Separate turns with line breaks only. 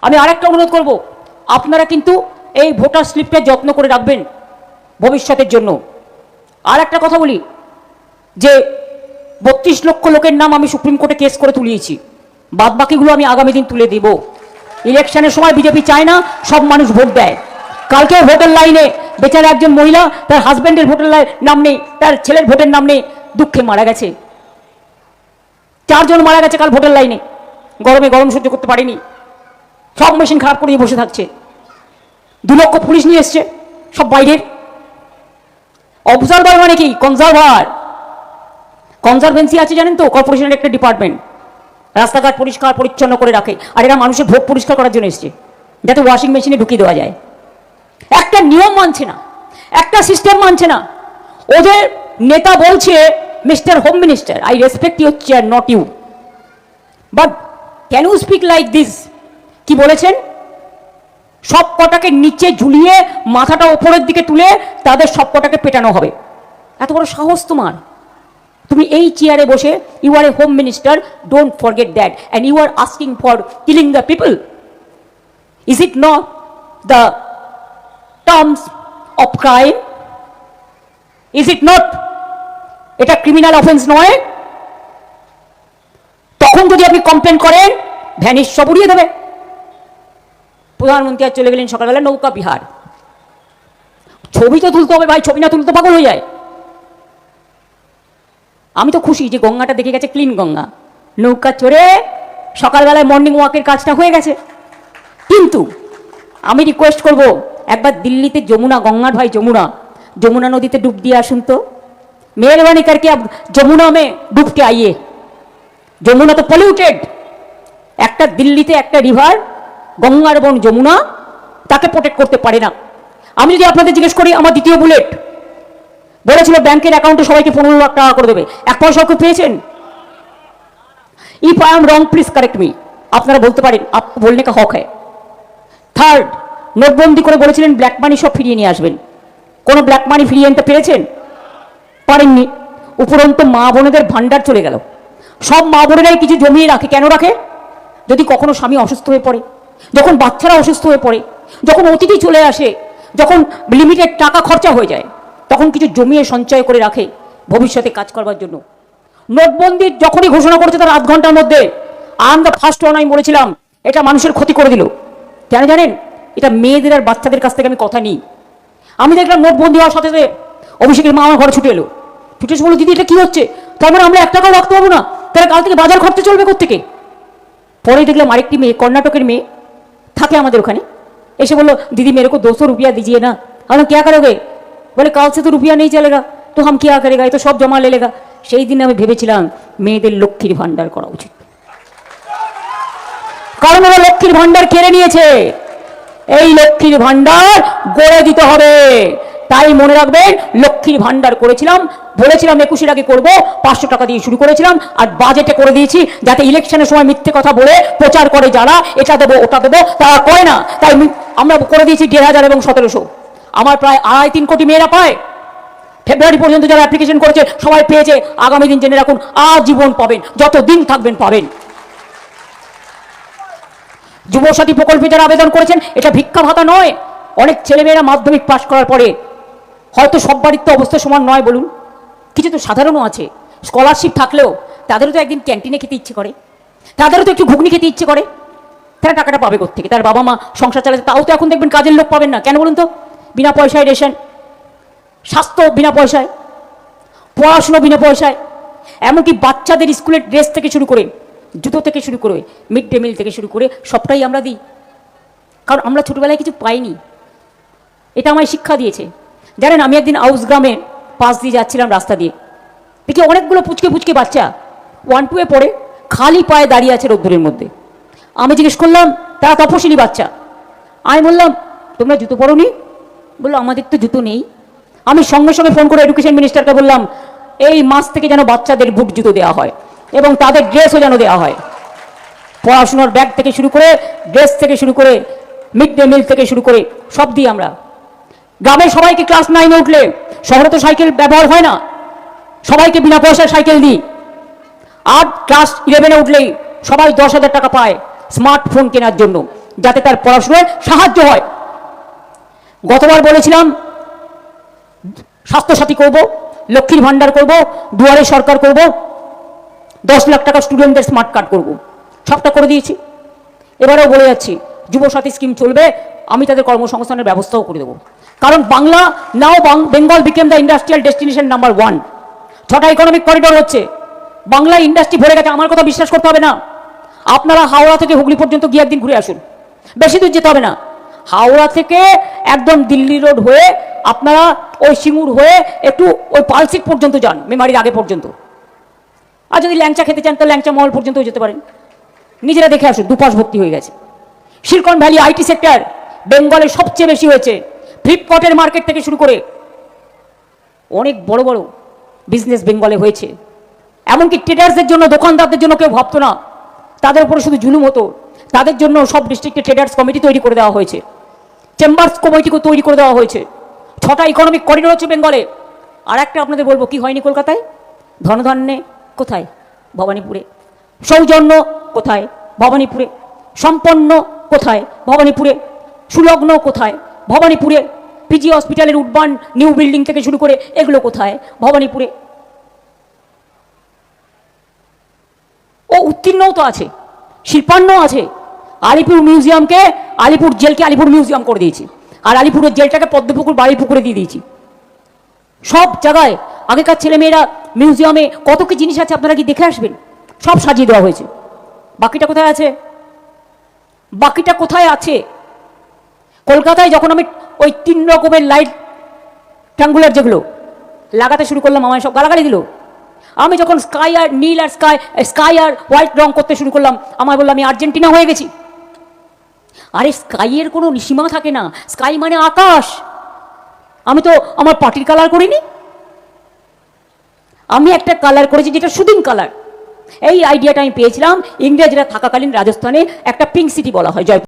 আমি আরেকটা অনুরোধ করব, আপনারা কিন্তু এই ভোটার স্লিপটা যত্ন করে রাখবেন ভবিষ্যতের জন্য। আর একটা কথা বলি, যে 32 লক্ষ লোকের নাম আমি সুপ্রিম কোর্টে কেস করে তুলিয়েছি, বাদ বাকিগুলো আমি আগামী দিন তুলে দেব। ইলেকশনের সময় বিজেপি চায় না সব মানুষ ভোট দেয়। কালকে ভোটার লাইনে বেচারা একজন মহিলা, তার হাজব্যান্ডের ভোটার নাম নেই, তার ছেলের ভোটের নাম নেই, দুঃখে মারা গেছে। 4 জন মারা গেছে কাল ভোটার লাইনে, গরমে গরম সহ্য করতে পারেনি, সব মেশিন খারাপ করে বসে থাকছে। 2 লক্ষ পুলিশ নিয়ে এসছে, সব বাইরের। অবজারভার মানে কি? কনজারভার। কনজারভেন্সি আছে জানেন তো, কর্পোরেশনের একটা ডিপার্টমেন্ট, রাস্তাঘাট পরিষ্কার পরিচ্ছন্ন করে রাখে। আর এরা মানুষের ভোট পরিষ্কার করার জন্য এসছে, যাতে ওয়াশিং মেশিনে ঢুকিয়ে দেওয়া যায়। একটা নিয়ম মানছে না, একটা সিস্টেম মানছে না। ওদের নেতা বলছে, mister home minister, I respect your chair, not you, but can you speak like this? কি বলেছেন? সব কটাকে নিচে ঝুলিয়ে মাথাটা ওপরের দিকে তুলে তাদের সব কটাকে পেটানো হবে। এত বড় সাহস তোমার? তুমি এই চেয়ারে বসে, you are a home minister, don't forget that, and you are asking for killing the people. Is it not the terms of crime? Is it not? এটা ক্রিমিনাল অফেন্স নয়? তখন যদি আপনি কমপ্লেন করেন, ভ্যানিশ সব উড়িয়ে দেবে। প্রধানমন্ত্রী আর চলে গেলেন সকালবেলা নৌকা বিহার। ছবি তো তুলতে হবে ভাই, ছবি না তুলতে পাগল হয়ে যায়। আমি তো খুশি যে গঙ্গাটা দেখে গেছে, ক্লিন গঙ্গা, নৌকা চড়ে সকালবেলায় মর্নিং ওয়াকের কাজটা হয়ে গেছে। কিন্তু আমি রিকোয়েস্ট করব, একবার দিল্লিতে যমুনা, গঙ্গার ভাই যমুনা, যমুনা নদীতে ডুব দিয়ে আসুন তো। মেহরবানি করকে अब যমুনা में डूब के आइए। যমুনা তো পলিউটেড। একটা দিল্লিতে একটা রিভার, গঙ্গার বোন যমুনা, তাকে প্রোটেক্ট করতে পারে না। আমি যদি আপনাদের জিজ্ঞেস করি, আমার দ্বিতীয় বুলেট বলেছিল ব্যাংকের অ্যাকাউন্টে সবাইকে 15 লাখ টাকা করে দেবে, 1 পয়সাও কেউ পেয়েছেন? If I am wrong please correct me. আপনারা বলতে পারেন, আপ বলনে কা হক হ্যায়। থার্ড, নোটবন্দি করে বলেছিলেন ব্ল্যাক মানি সব ফিরিয়ে নিয়ে আসবেন। কোনো ব্ল্যাক মানি ফিরিয়ে আনতে পেরেছেন? পারেননি। উপরন্ত মা বোনেদের ভান্ডার চলে গেল। সব মা বোনেরাই কিছু জমিয়ে রাখে। কেন রাখে? যদি কখনো স্বামী অসুস্থ হয়ে পড়ে, যখন বাচ্চারা অসুস্থ হয়ে পড়ে, যখন অতিথি চলে আসে, যখন লিমিটেড টাকা খরচা হয়ে যায়, তখন কিছু জমিয়ে সঞ্চয় করে রাখে ভবিষ্যতে কাজ করবার জন্য। নোটবন্দি যখনই ঘোষণা করেছে তার 8 ঘন্টার মধ্যে I am the first one, আমি বলেছিলাম এটা মানুষের ক্ষতি করে দিল। কেন জানেন? এটা মেয়েদের আর বাচ্চাদের কাছ থেকে আমি কথা নিই। আমি দেখলাম নোটবন্দি হওয়ার সাথে সাথে অভিষেকের মা আমার ঘরে ছুটে এলো, ছুটে এসে বলল, দিদি এটা কি হচ্ছে? তার মানে আমরা 1 টাকাও রাখতে পারবো না, তাহলে কাল থেকে বাজার খরচা চলবে কোত্থেকে? পরে দেখলাম আরেকটি মেয়ে, কর্ণাটকের মেয়ে, থাকে আমাদের ওখানে, এসে বললো, দিদি मेरे को 200 रुपया दीजिए ना। আমরা क्या करोगे? बोले कल से तो रुपया नहीं चलेगा, तो हम क्या करेगा, ये तो सब जमा ले लेगा। সেই দিন আমি ভেবেছিলাম মেয়েদের লক্ষ্মীর ভান্ডার করা উচিত, কারণ ওরা লক্ষ্মীর ভান্ডার কেড়ে নিয়েছে। এই লক্ষ্মীর ভান্ডার গড়ে দিতে হবে। তাই মনে রাখবেন, লক্ষ্মীর ভান্ডার করেছিলাম, বলেছিলাম 21-এর আগে করবো, 500 টাকা দিয়ে শুরু করেছিলাম, আর বাজেটে করে দিয়েছি, যাতে ইলেকশনের সময় মিথ্যে কথা বলে প্রচার করে যারা, এটা দেবো ওটা দেবো, তারা করে না। তাই আমরা করে দিয়েছি 1,500 এবং 1,700। আমার প্রায় 2.5-3 কোটি মেয়েরা পায়। ফেব্রুয়ারি পর্যন্ত যারা অ্যাপ্লিকেশন করেছে সবাই পেয়েছে। আগামী দিন জেনে রাখুন, আজীবন পাবেন, যত দিন থাকবেন পাবেন। যুবসাথী প্রকল্পে যারা আবেদন করেছেন, এটা ভিক্ষা ভাতা নয়। অনেক ছেলেমেয়েরা মাধ্যমিক পাশ করার পরে, হয়তো সব বাড়ির তো অবস্থা সমান নয় বলুন, কিছু তো সাধারণও আছে, স্কলারশিপ থাকলেও তাদেরও তো একদিন ক্যান্টিনে খেতে ইচ্ছে করে, তাদেরও তো একটু ঘুগনি খেতে ইচ্ছে করে। তারা টাকাটা পাবে কোত্থেকে? তার বাবা মা সংসার চালাতে, তাও তো এখন দেখবেন কাজের লোক পাবেন না। কেন বলুন তো? বিনা পয়সায় রেশন, স্বাস্থ্য বিনা পয়সায়, পড়াশুনো বিনা পয়সায়, এমনকি বাচ্চাদের স্কুলের ড্রেস থেকে শুরু করে, জুতো থেকে শুরু করে, মিড ডে মিল থেকে শুরু করে সবটাই আমরা দিই। কারণ আমরা ছোটোবেলায় কিছু পাইনি, এটা আমায় শিক্ষা দিয়েছে। জানেন, আমি একদিন আউস গ্রামের পাশ দিয়ে যাচ্ছিলাম রাস্তা দিয়ে, দেখি অনেকগুলো পুচকে পুচকে বাচ্চা 1-2-এ পড়ে খালি পায়ে দাঁড়িয়ে আছে রোদ্দুরের মধ্যে। আমি জিজ্ঞেস করলাম, তারা তপশিলি বাচ্চা। আমি বললাম, তোমরা জুতো পরোনি? বললো, আমাদের তো জুতো নেই। আমি সঙ্গে সঙ্গে ফোন করে এডুকেশন মিনিস্টারকে বললাম, এই মাস থেকে যেন বাচ্চাদের বুট জুতো দেওয়া হয় এবং তাদের ড্রেসও যেন দেওয়া হয়। পড়াশোনার ব্যাগ থেকে শুরু করে, ড্রেস থেকে শুরু করে, মিড ডে মিল থেকে শুরু করে সব দিই আমরা। গ্রামের সবাইকে ক্লাস 9-এ উঠলে, শহরে তো সাইকেল ব্যবহার হয় না, সবাইকে বিনা পয়সায় সাইকেল দিই। আর ক্লাস 11-এ উঠলেই সবাই 10,000 টাকা পায় স্মার্টফোন কেনার জন্য। যাতে তার পড়াশোনায় সাহায্য হয়। গতবার বলেছিলাম স্বাস্থ্যসাথী করব, লক্ষ্মীর ভাণ্ডার করব, দুয়ারে সরকার করব, 10 লাখ টাকা স্টুডেন্টদের স্মার্ট কার্ড করব, সবটা করে দিয়েছি। এবারেও বলে যাচ্ছি যুবসাথী স্কিম চলবে, আমি তাদের কর্মসংস্থানের ব্যবস্থাও করে দেবো। কারণ Bangla now Bengal became the industrial destination number 1। 6টা ইকোনমিক করিডোর হচ্ছে, বাংলা ইন্ডাস্ট্রি ভরে গেছে। আমার কথা বিশ্বাস করতে হবে না, আপনারা হাওড়া থেকে হুগলি পর্যন্ত গিয়ে একদিন ঘুরে আসুন, বেশি দূর যেতে হবে না। হাওড়া থেকে একদম দিল্লি রোড হয়ে আপনারা ওই সিঙ্গুর হয়ে একটু ওই পালসিক পর্যন্ত যান, মেমারির আগে পর্যন্ত। আর যদি ল্যাংচা খেতে চান তো ল্যাংচা মহল পর্যন্তও যেতে পারেন, নিজেরা দেখে আসুন, দুপাশ ভর্তি হয়ে গেছে। সিলিকন ভ্যালি আইটি সেক্টর বেঙ্গলে সবচেয়ে বেশি হয়েছে, ফ্লিপকার্টের মার্কেট থেকে শুরু করে অনেক বড় বড় বিজনেস বেঙ্গলে হয়েছে। এমনকি ট্রেডার্সদের জন্য, দোকানদারদের জন্য কেউ ভাবতো না, তাদের উপরে শুধু জুলুম হতো। তাদের জন্য সব ডিস্ট্রিক্টে ট্রেডার্স কমিটি তৈরি করে দেওয়া হয়েছে, চেম্বার্স কমিটিকে তৈরি করে দেওয়া হয়েছে। 6টা ইকোনমিক করিডোর হচ্ছে বেঙ্গলে। আর একটা আপনাদের বলবো, কি হয়নি কলকাতায়? ধনধান্যে কোথায়? ভবানীপুরে। সৌজন্য কোথায়? ভবানীপুরে। সম্পন্ন কোথায়? ভবানীপুরে। সুলগ্ন কোথায়? ভবানীপুরে। পিজি হসপিটালের উডবান নিউ বিল্ডিং থেকে শুরু করে এগুলো কোথায়? ভবানীপুরে। ও উত্তীর্ণও তো আছে, শিল্পান্নও আছে। আলিপুর মিউজিয়ামকে, আলিপুর জেলকে আলিপুর মিউজিয়াম করে দিয়েছি, আর আলিপুরের জেলটাকে পদ্মপুকুর বাড়ি পুকুরে দিয়ে দিয়েছি। সব জায়গায় আগেকার ছেলেমেয়েরা মিউজিয়ামে কত কি জিনিস আছে, আপনারা কি দেখে আসবেন? সব সাজিয়ে দেওয়া হয়েছে। বাকিটা কোথায় আছে? বাকিটা কোথায় আছে? কলকাতায় যখন আমি ওই 3 রকমের লাইট ট্রাঙ্গুলার যেগুলো লাগাতে শুরু করলাম, আমায় সব গালাগালি দিল। আমি যখন স্কাই আর নীল আর স্কাই আর হোয়াইট রং করতে শুরু করলাম, আমায় বললাম আমি আর্জেন্টিনা হয়ে গেছি। আরে স্কাইয়ের কোনো সীমা থাকে না, স্কাই মানে আকাশ। আমি তো আমার পার্টির কালার করিনি, আমি একটা কালার করেছি যেটা শুটিং কালার। এই আইডিয়াটা আমি পেয়েছিলাম ইংরেজরা থাকাকালীন রাজস্থানে, একটা পিঙ্ক সিটি বলা হয় জয়পুর।